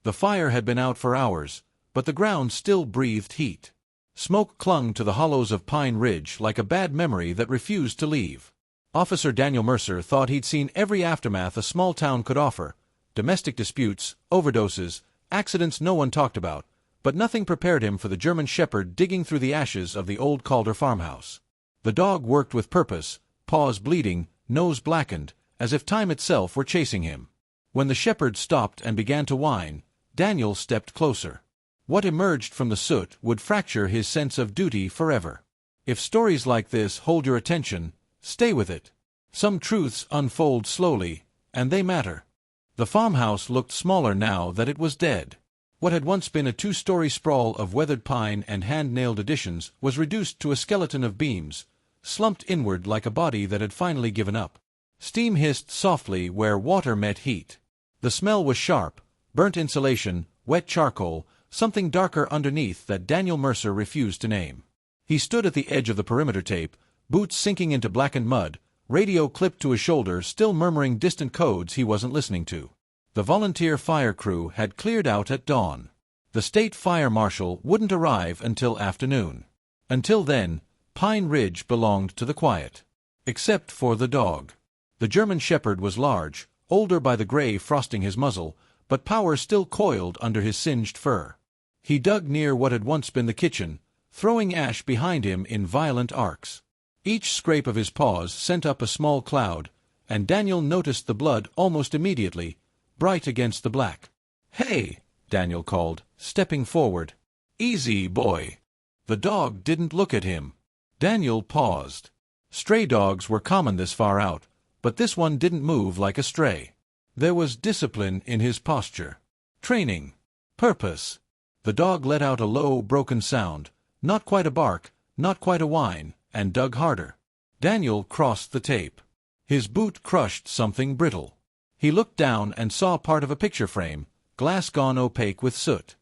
The fire had been out for hours, but the ground still breathed heat. Smoke clung to the hollows of Pine Ridge like a bad memory that refused to leave. Officer Daniel Mercer thought he'd seen every aftermath a small town could offer: domestic disputes, overdoses, accidents no one talked about, but nothing prepared him for the German shepherd digging through the ashes of the old Calder farmhouse. The dog worked with purpose, paws bleeding, nose blackened, as if time itself were chasing him. When the shepherd stopped and began to whine, Daniel stepped closer. What emerged from the soot would fracture his sense of duty forever. If stories like this hold your attention, stay with it. Some truths unfold slowly, and they matter. The farmhouse looked smaller now that it was dead. What had once been a two-story sprawl of weathered pine and hand-nailed additions was reduced to a skeleton of beams, slumped inward like a body that had finally given up. Steam hissed softly where water met heat. The smell was sharp: burnt insulation, wet charcoal, something darker underneath that Daniel Mercer refused to name. He stood at the edge of the perimeter tape, boots sinking into blackened mud, radio clipped to his shoulder, still murmuring distant codes he wasn't listening to. The volunteer fire crew had cleared out at dawn. The state fire marshal wouldn't arrive until afternoon. Until then, Pine Ridge belonged to the quiet. Except for the dog. The German shepherd was large, older by the gray frosting his muzzle, but power still coiled under his singed fur. He dug near what had once been the kitchen, throwing ash behind him in violent arcs. Each scrape of his paws sent up a small cloud, and Daniel noticed the blood almost immediately, bright against the black. "Hey!" Daniel called, stepping forward. "Easy, boy." The dog didn't look at him. Daniel paused. Stray dogs were common this far out, but this one didn't move like a stray. There was discipline in his posture. Training. Purpose. The dog let out a low, broken sound, not quite a bark, not quite a whine, and dug harder. Daniel crossed the tape. His boot crushed something brittle. He looked down and saw part of a picture frame, glass gone opaque with soot.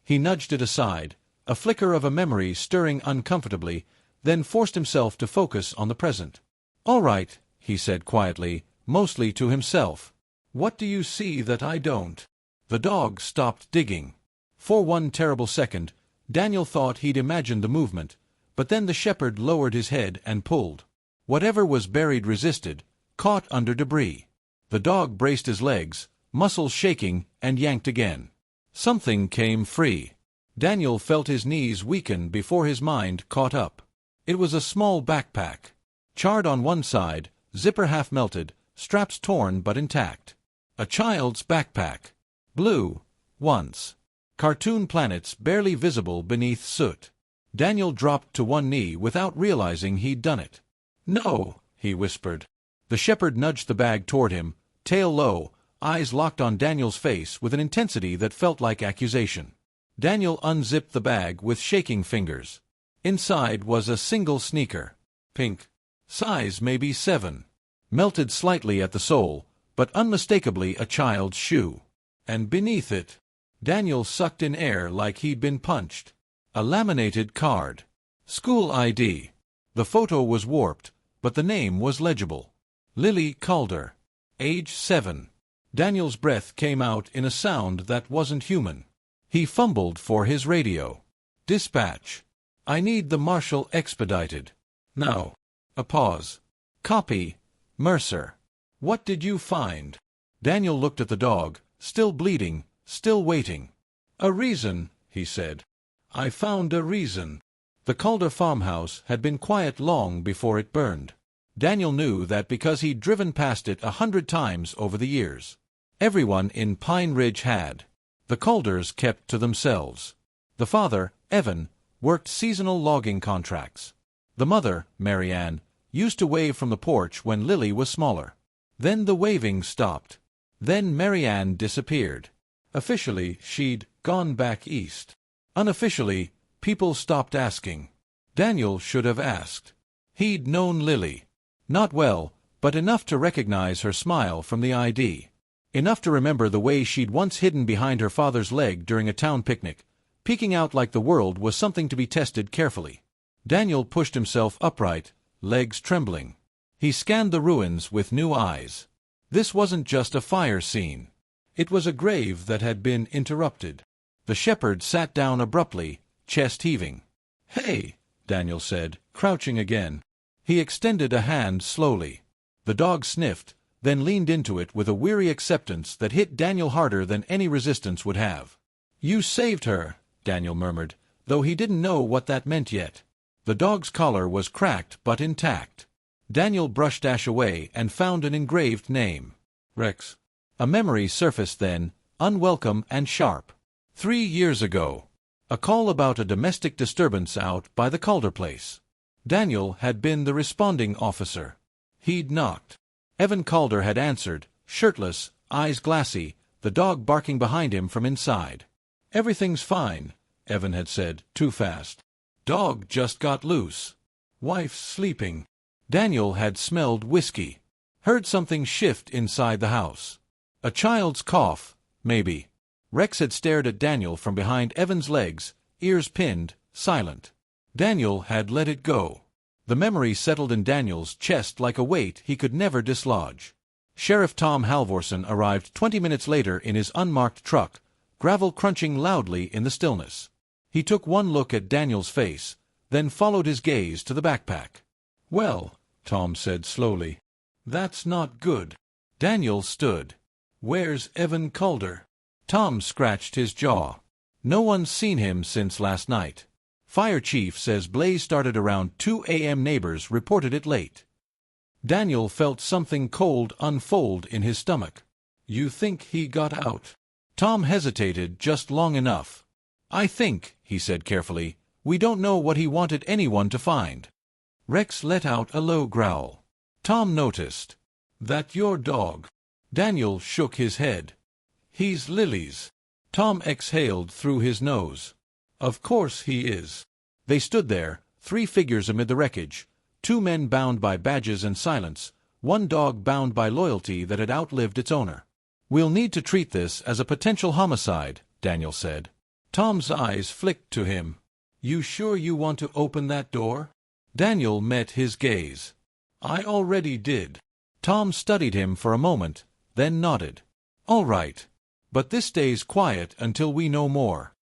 He nudged it aside, a flicker of a memory stirring uncomfortably, then forced himself to focus on the present. "All right," he said quietly, mostly to himself. "What do you see that I don't?" The dog stopped digging. For one terrible second, Daniel thought he'd imagined the movement, but then the shepherd lowered his head and pulled. Whatever was buried resisted, caught under debris. The dog braced his legs, muscles shaking, and yanked again. Something came free. Daniel felt his knees weaken before his mind caught up. It was a small backpack. Charred on one side, zipper half melted, straps torn but intact. A child's backpack. Blue. Once. Cartoon planets barely visible beneath soot. Daniel dropped to one knee without realizing he'd done it. "No," he whispered. The shepherd nudged the bag toward him, tail low, eyes locked on Daniel's face with an intensity that felt like accusation. Daniel unzipped the bag with shaking fingers. Inside was a single sneaker. Pink. Size maybe 7. Melted slightly at the sole, but unmistakably a child's shoe. And beneath it, Daniel sucked in air like he'd been punched. A laminated card. School ID. The photo was warped, but the name was legible. Lily Calder. Age 7. Daniel's breath came out in a sound that wasn't human. He fumbled for his radio. "Dispatch. I need the marshal expedited. Now." A pause. "Copy. Mercer. What did you find?" Daniel looked at the dog, still bleeding, still waiting. "A reason," he said. "I found a reason." The Calder farmhouse had been quiet long before it burned. Daniel knew that because he'd driven past it 100 times over the years. Everyone in Pine Ridge had. The Calders kept to themselves. The father, Evan, worked seasonal logging contracts. The mother, Mary Ann, used to wave from the porch when Lily was smaller. Then the waving stopped. Then Mary Ann disappeared. Officially, she'd gone back east. Unofficially, people stopped asking. Daniel should have asked. He'd known Lily. Not well, but enough to recognize her smile from the ID. Enough to remember the way she'd once hidden behind her father's leg during a town picnic, peeking out like the world was something to be tested carefully. Daniel pushed himself upright, legs trembling. He scanned the ruins with new eyes. This wasn't just a fire scene. It was a grave that had been interrupted. The shepherd sat down abruptly, chest heaving. "Hey," Daniel said, crouching again. He extended a hand slowly. The dog sniffed, then leaned into it with a weary acceptance that hit Daniel harder than any resistance would have. "You saved her," Daniel murmured, though he didn't know what that meant yet. The dog's collar was cracked but intact. Daniel brushed ash away and found an engraved name. Rex. A memory surfaced then, unwelcome and sharp. 3 years ago. A call about a domestic disturbance out by the Calder place. Daniel had been the responding officer. He'd knocked. Evan Calder had answered, shirtless, eyes glassy, the dog barking behind him from inside. "Everything's fine," Evan had said, too fast. "Dog just got loose. Wife's sleeping." Daniel had smelled whiskey. Heard something shift inside the house. A child's cough, maybe. Rex had stared at Daniel from behind Evan's legs, ears pinned, silent. Daniel had let it go. The memory settled in Daniel's chest like a weight he could never dislodge. Sheriff Tom Halvorson arrived 20 minutes later in his unmarked truck, gravel crunching loudly in the stillness. He took one look at Daniel's face, then followed his gaze to the backpack. "Well," Tom said slowly, "that's not good." Daniel stood. "Where's Evan Calder?" Tom scratched his jaw. "No one's seen him since last night. Fire chief says blaze started around 2 a.m. Neighbors reported it late." Daniel felt something cold unfold in his stomach. "You think he got out?" Tom hesitated just long enough. "I think," he said carefully, "we don't know what he wanted anyone to find." Rex let out a low growl. Tom noticed. "That your dog?" Daniel shook his head. "He's Lily's." Tom exhaled through his nose. "Of course he is." They stood there, 3 figures amid the wreckage, 2 men bound by badges and silence, 1 dog bound by loyalty that had outlived its owner. "We'll need to treat this as a potential homicide," Daniel said. Tom's eyes flicked to him. "You sure you want to open that door?" Daniel met his gaze. "I already did." Tom studied him for a moment, then nodded. "All right. But this stays quiet until we know more."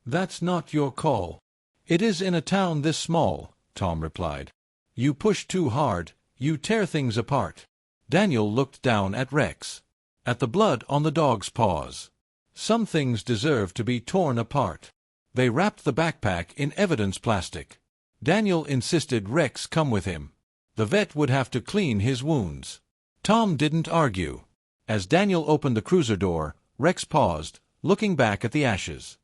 "That's not your call." "It is in a town this small," Tom replied. "You push too hard, you tear things apart." Daniel looked down at Rex. At the blood on the dog's paws. "Some things deserve to be torn apart." They wrapped the backpack in evidence plastic. Daniel insisted Rex come with him. The vet would have to clean his wounds. Tom didn't argue. As Daniel opened the cruiser door, Rex paused, looking back at the ashes.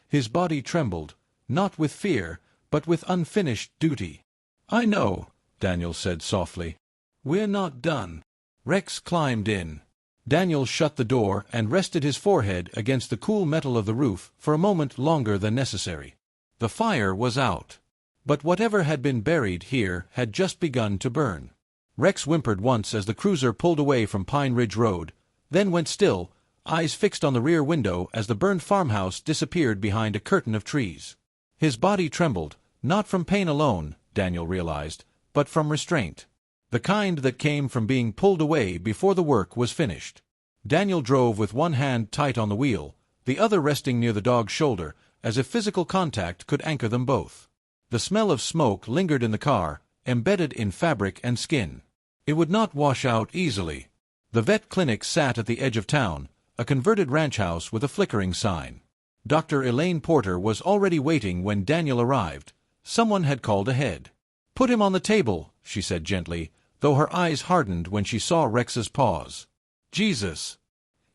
His body trembled, not with fear, but with unfinished duty. "I know," Daniel said softly. "We're not done." Rex climbed in. Daniel shut the door and rested his forehead against the cool metal of the roof for a moment longer than necessary. The fire was out. But whatever had been buried here had just begun to burn. Rex whimpered once as the cruiser pulled away from Pine Ridge Road, then went still, eyes fixed on the rear window as the burned farmhouse disappeared behind a curtain of trees. His body trembled, not from pain alone, Daniel realized, but from restraint. The kind that came from being pulled away before the work was finished. Daniel drove with one hand tight on the wheel, the other resting near the dog's shoulder, as if physical contact could anchor them both. The smell of smoke lingered in the car, embedded in fabric and skin. It would not wash out easily. The vet clinic sat at the edge of town, a converted ranch house with a flickering sign. Dr. Elaine Porter was already waiting when Daniel arrived. Someone had called ahead. "Put him on the table," she said gently, though her eyes hardened when she saw Rex's paws. "Jesus!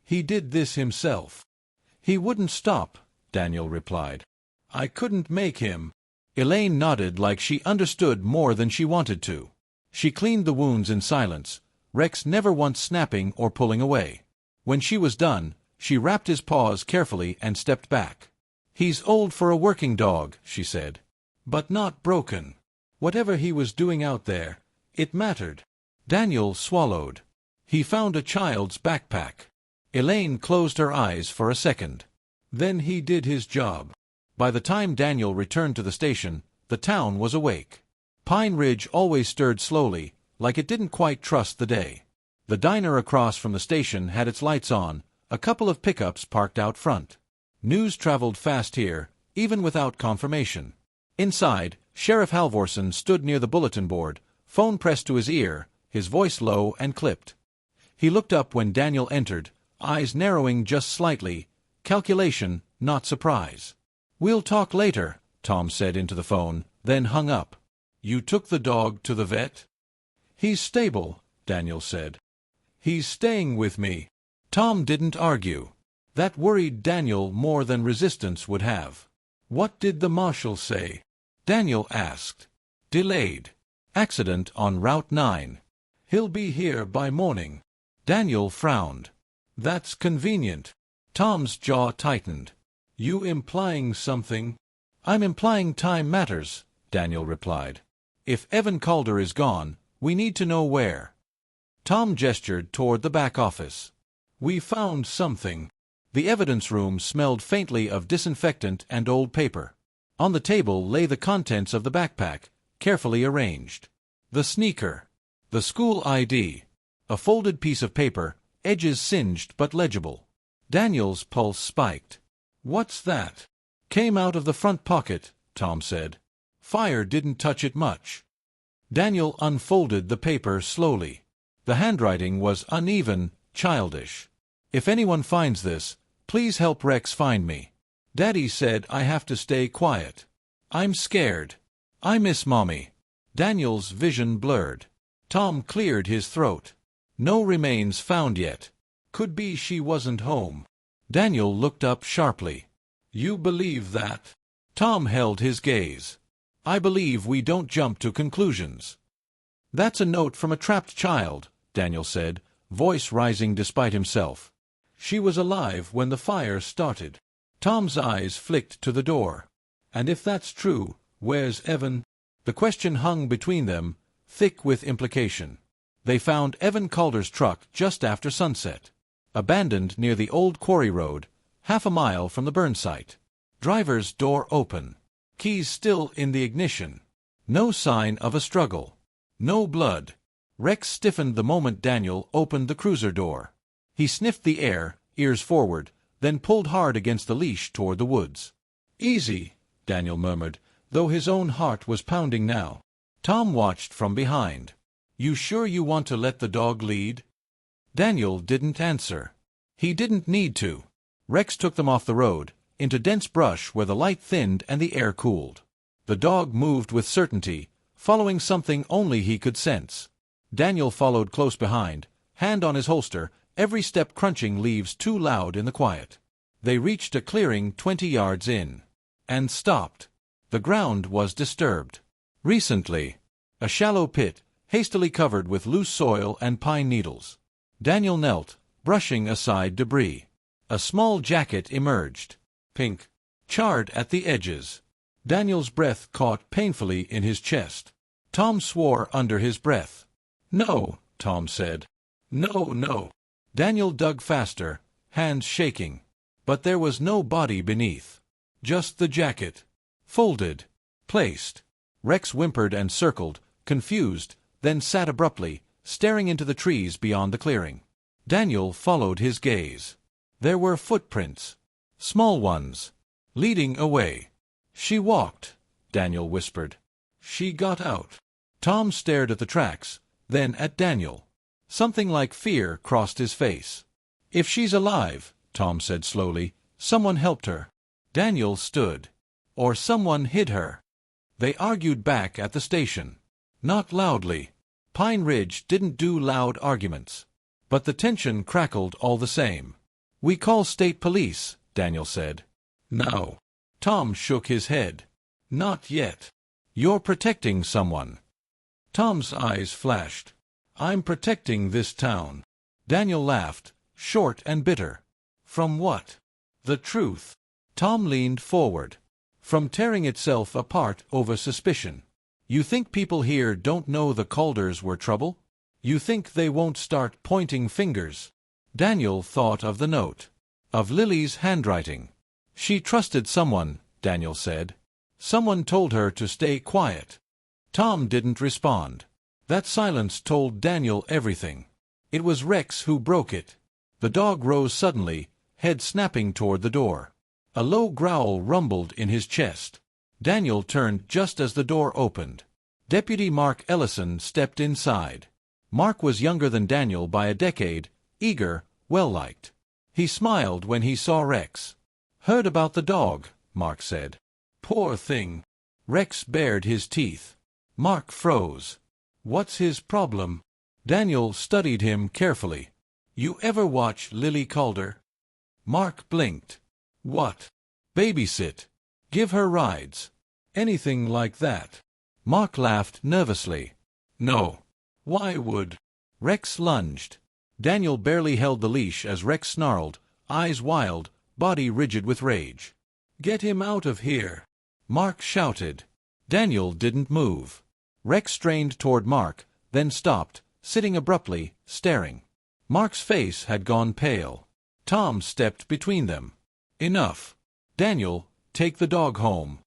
He did this himself." "He wouldn't stop," Daniel replied. "I couldn't make him." Elaine nodded like she understood more than she wanted to. She cleaned the wounds in silence, Rex never once snapping or pulling away. When she was done, she wrapped his paws carefully and stepped back. "He's old for a working dog," she said. "But not broken. Whatever he was doing out there, it mattered." Daniel swallowed. He found a child's backpack. Elaine closed her eyes for a second. "Then he did his job." By the time Daniel returned to the station, the town was awake. Pine Ridge always stirred slowly, like it didn't quite trust the day. The diner across from the station had its lights on, A couple of pickups parked out front. News traveled fast here, even without confirmation. Inside, Sheriff Halvorson stood near the bulletin board, phone pressed to his ear, his voice low and clipped. He looked up when Daniel entered, eyes narrowing just slightly, calculation, not surprise. "We'll talk later," Tom said into the phone, then hung up. "You took the dog to the vet?" "He's stable," Daniel said. "He's staying with me." Tom didn't argue. That worried Daniel more than resistance would have. "What did the marshal say?" Daniel asked. "Delayed. Accident on Route 9. He'll be here by morning." Daniel frowned. "That's convenient." Tom's jaw tightened. "You implying something?" "I'm implying time matters," Daniel replied. "If Evan Calder is gone, we need to know where." Tom gestured toward the back office. "We found something." The evidence room smelled faintly of disinfectant and old paper. On the table lay the contents of the backpack, carefully arranged. The sneaker. The school ID. A folded piece of paper, edges singed but legible. Daniel's pulse spiked. "What's that?" "Came out of the front pocket," Tom said. "Fire didn't touch it much." Daniel unfolded the paper slowly. The handwriting was uneven, childish. "If anyone finds this, please help Rex find me. Daddy said I have to stay quiet. I'm scared. I miss Mommy." Daniel's vision blurred. Tom cleared his throat. "No remains found yet. Could be she wasn't home." Daniel looked up sharply. "You believe that?" Tom held his gaze. "I believe we don't jump to conclusions." "That's a note from a trapped child," Daniel said, voice rising despite himself. "She was alive when the fire started." Tom's eyes flicked to the door. "And if that's true, where's Evan?" The question hung between them, thick with implication. They found Evan Calder's truck just after sunset, abandoned near the old quarry road, half a mile from the burn site. Driver's door open. Keys still in the ignition. No sign of a struggle. No blood. Rex stiffened the moment Daniel opened the cruiser door. He sniffed the air, ears forward, then pulled hard against the leash toward the woods. "Easy," Daniel murmured, though his own heart was pounding now. Tom watched from behind. "You sure you want to let the dog lead?" Daniel didn't answer. He didn't need to. Rex took them off the road, into dense brush where the light thinned and the air cooled. The dog moved with certainty, following something only he could sense. Daniel followed close behind, hand on his holster, every step crunching leaves too loud in the quiet. They reached a clearing 20 yards in. And stopped. The ground was disturbed. Recently. A shallow pit, hastily covered with loose soil and pine needles. Daniel knelt, brushing aside debris. A small jacket emerged. Pink. Charred at the edges. Daniel's breath caught painfully in his chest. Tom swore under his breath. "No," Tom said. "No, no." Daniel dug faster, hands shaking. But there was no body beneath. Just the jacket. Folded. Placed. Rex whimpered and circled, confused, then sat abruptly, staring into the trees beyond the clearing. Daniel followed his gaze. There were footprints. Small ones. Leading away. "She walked," Daniel whispered. "She got out." Tom stared at the tracks, then at Daniel. Something like fear crossed his face. "If she's alive," Tom said slowly, "someone helped her." Daniel stood. "Or someone hid her." They argued back at the station. Not loudly. Pine Ridge didn't do loud arguments. But the tension crackled all the same. "We call state police," Daniel said. "No." Tom shook his head. "Not yet. You're protecting someone." Tom's eyes flashed. "I'm protecting this town." Daniel laughed, short and bitter. "From what?" "The truth." Tom leaned forward. "From tearing itself apart over suspicion. You think people here don't know the Calders were trouble? You think they won't start pointing fingers?" Daniel thought of the note. Of Lily's handwriting. "She trusted someone," Daniel said. "Someone told her to stay quiet." Tom didn't respond. That silence told Daniel everything. It was Rex who broke it. The dog rose suddenly, head snapping toward the door. A low growl rumbled in his chest. Daniel turned just as the door opened. Deputy Mark Ellison stepped inside. Mark was younger than Daniel by a decade, eager, well-liked. He smiled when he saw Rex. "Heard about the dog," Mark said. "Poor thing." Rex bared his teeth. Mark froze. "What's his problem?" Daniel studied him carefully. "You ever watch Lily Calder?" Mark blinked. "What? Babysit? Give her rides? Anything like that?" Mark laughed nervously. "No. Why would?" Rex lunged. Daniel barely held the leash as Rex snarled, eyes wild, body rigid with rage. "Get him out of here!" Mark shouted. Daniel didn't move. Rex strained toward Mark, then stopped, sitting abruptly, staring. Mark's face had gone pale. Tom stepped between them. "Enough. Daniel, take the dog home."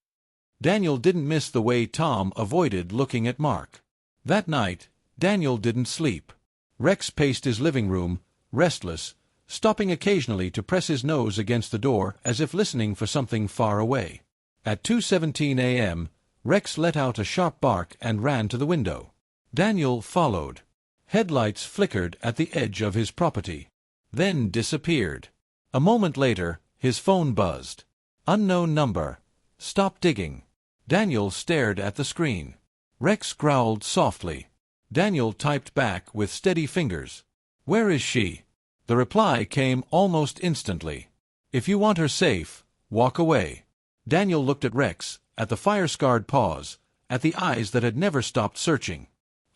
Daniel didn't miss the way Tom avoided looking at Mark. That night, Daniel didn't sleep. Rex paced his living room, restless, stopping occasionally to press his nose against the door as if listening for something far away. At 2:17 a.m., Rex let out a sharp bark and ran to the window. Daniel followed. Headlights flickered at the edge of his property, then disappeared. A moment later, his phone buzzed. Unknown number. "Stop digging." Daniel stared at the screen. Rex growled softly. Daniel typed back with steady fingers. "Where is she?" The reply came almost instantly. "If you want her safe, walk away." Daniel looked at Rex, at the fire-scarred paws, at the eyes that had never stopped searching.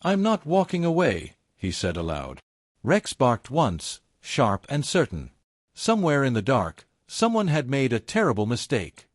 "I'm not walking away," he said aloud. Rex barked once, sharp and certain. Somewhere in the dark, someone had made a terrible mistake.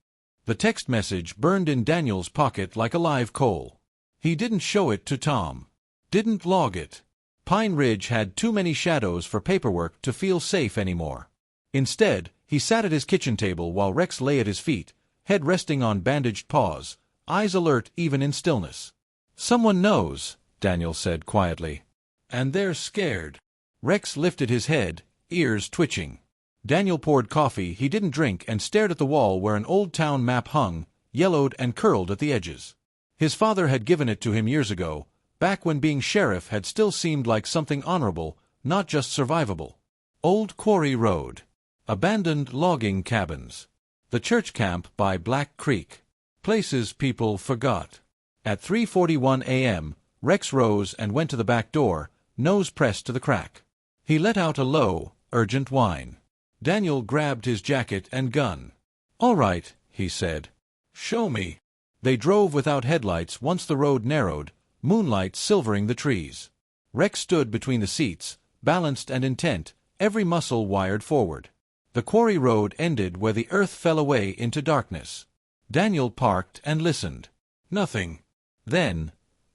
The text message burned in Daniel's pocket like a live coal. He didn't show it to Tom. Didn't log it. Pine Ridge had too many shadows for paperwork to feel safe anymore. Instead, he sat at his kitchen table while Rex lay at his feet, head resting on bandaged paws, eyes alert even in stillness. "Someone knows," Daniel said quietly. "And they're scared." Rex lifted his head, ears twitching. Daniel poured coffee he didn't drink and stared at the wall where an old town map hung, yellowed and curled at the edges. His father had given it to him years ago, back when being sheriff had still seemed like something honorable, not just survivable. Old Quarry Road. Abandoned logging cabins. The church camp by Black Creek. Places people forgot. At 3:41 a.m., Rex rose and went to the back door, nose pressed to the crack. He let out a low, urgent whine. Daniel grabbed his jacket and gun. "All right," he said. "Show me." They drove without headlights once the road narrowed, moonlight silvering the trees. Rex stood between the seats, balanced and intent, every muscle wired forward. The quarry road ended where the earth fell away into darkness. Daniel parked and listened. Nothing. Then,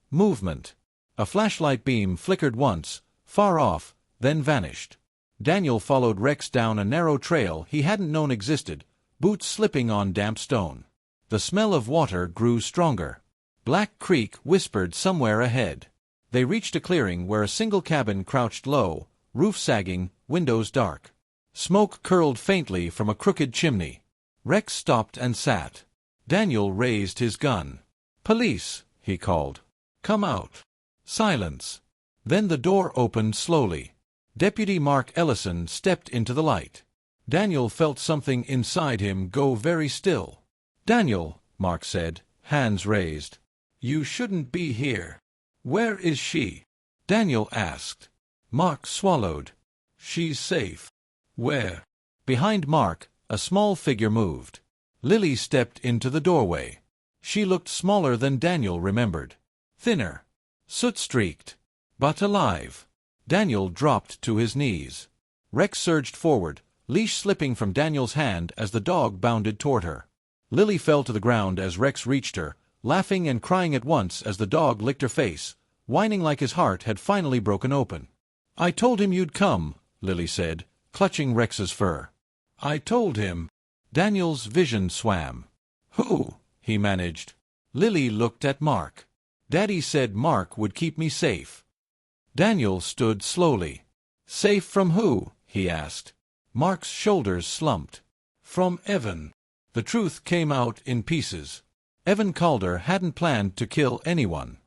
movement. A flashlight beam flickered once, far off, then vanished. Daniel followed Rex down a narrow trail he hadn't known existed, boots slipping on damp stone. The smell of water grew stronger. Black Creek whispered somewhere ahead. They reached a clearing where a single cabin crouched low, roof sagging, windows dark. Smoke curled faintly from a crooked chimney. Rex stopped and sat. Daniel raised his gun. "Police," he called. "Come out." Silence. Then the door opened slowly. Deputy Mark Ellison stepped into the light. Daniel felt something inside him go very still. "Daniel," Mark said, hands raised. "You shouldn't be here." "Where is she?" Daniel asked. Mark swallowed. "She's safe." "Where?" Behind Mark, a small figure moved. Lily stepped into the doorway. She looked smaller than Daniel remembered. Thinner. Soot-streaked. But alive. Daniel dropped to his knees. Rex surged forward, leash slipping from Daniel's hand as the dog bounded toward her. Lily fell to the ground as Rex reached her, laughing and crying at once as the dog licked her face, whining like his heart had finally broken open. "I told him you'd come," Lily said, clutching Rex's fur. "I told him." Daniel's vision swam. "Who?" he managed. Lily looked at Mark. "Daddy said Mark would keep me safe." Daniel stood slowly. "Safe from who?" he asked. Mark's shoulders slumped. From Evan. The truth came out in pieces. Evan Calder hadn't planned to kill anyone.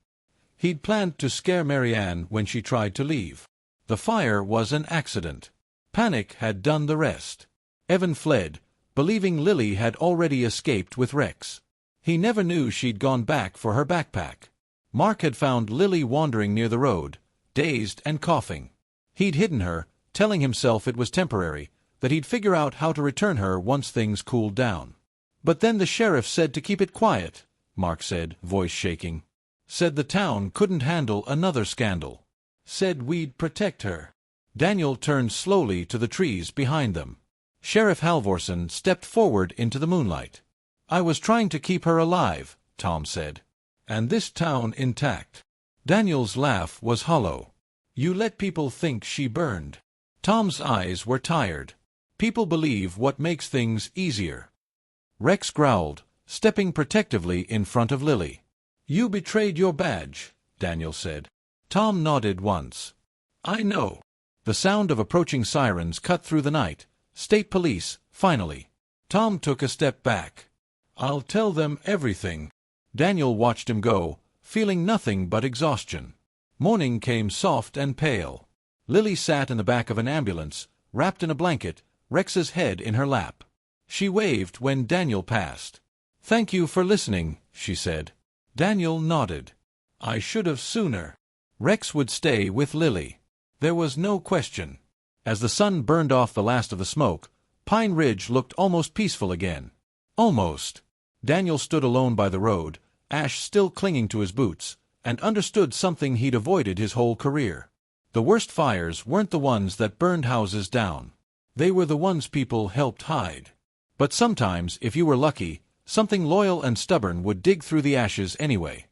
He'd planned to scare Marianne when she tried to leave. The fire was an accident. Panic had done the rest. Evan fled, believing Lily had already escaped with Rex. He never knew she'd gone back for her backpack. Mark had found Lily wandering near the road, dazed and coughing. He'd hidden her, telling himself it was temporary, that he'd figure out how to return her once things cooled down. But then the sheriff said to keep it quiet, Mark said, voice shaking. Said the town couldn't handle another scandal. Said we'd protect her. Daniel turned slowly to the trees behind them. Sheriff Halvorsen stepped forward into the moonlight. I was trying to keep her alive, Tom said. And this town intact. Daniel's laugh was hollow. You let people think she burned. Tom's eyes were tired. People believe what makes things easier. Rex growled, stepping protectively in front of Lily. You betrayed your badge, Daniel said. Tom nodded once. I know. The sound of approaching sirens cut through the night. State police, finally. Tom took a step back. I'll tell them everything. Daniel watched him go, feeling nothing but exhaustion. Morning came soft and pale. Lily sat in the back of an ambulance, wrapped in a blanket, Rex's head in her lap. She waved when Daniel passed. Thank you for listening, she said. Daniel nodded. I should have sooner. Rex would stay with Lily. There was no question. As the sun burned off the last of the smoke, Pine Ridge looked almost peaceful again. Almost. Daniel stood alone by the road, ash still clinging to his boots, and understood something he'd avoided his whole career. The worst fires weren't the ones that burned houses down. They were the ones people helped hide. But sometimes, if you were lucky, something loyal and stubborn would dig through the ashes anyway.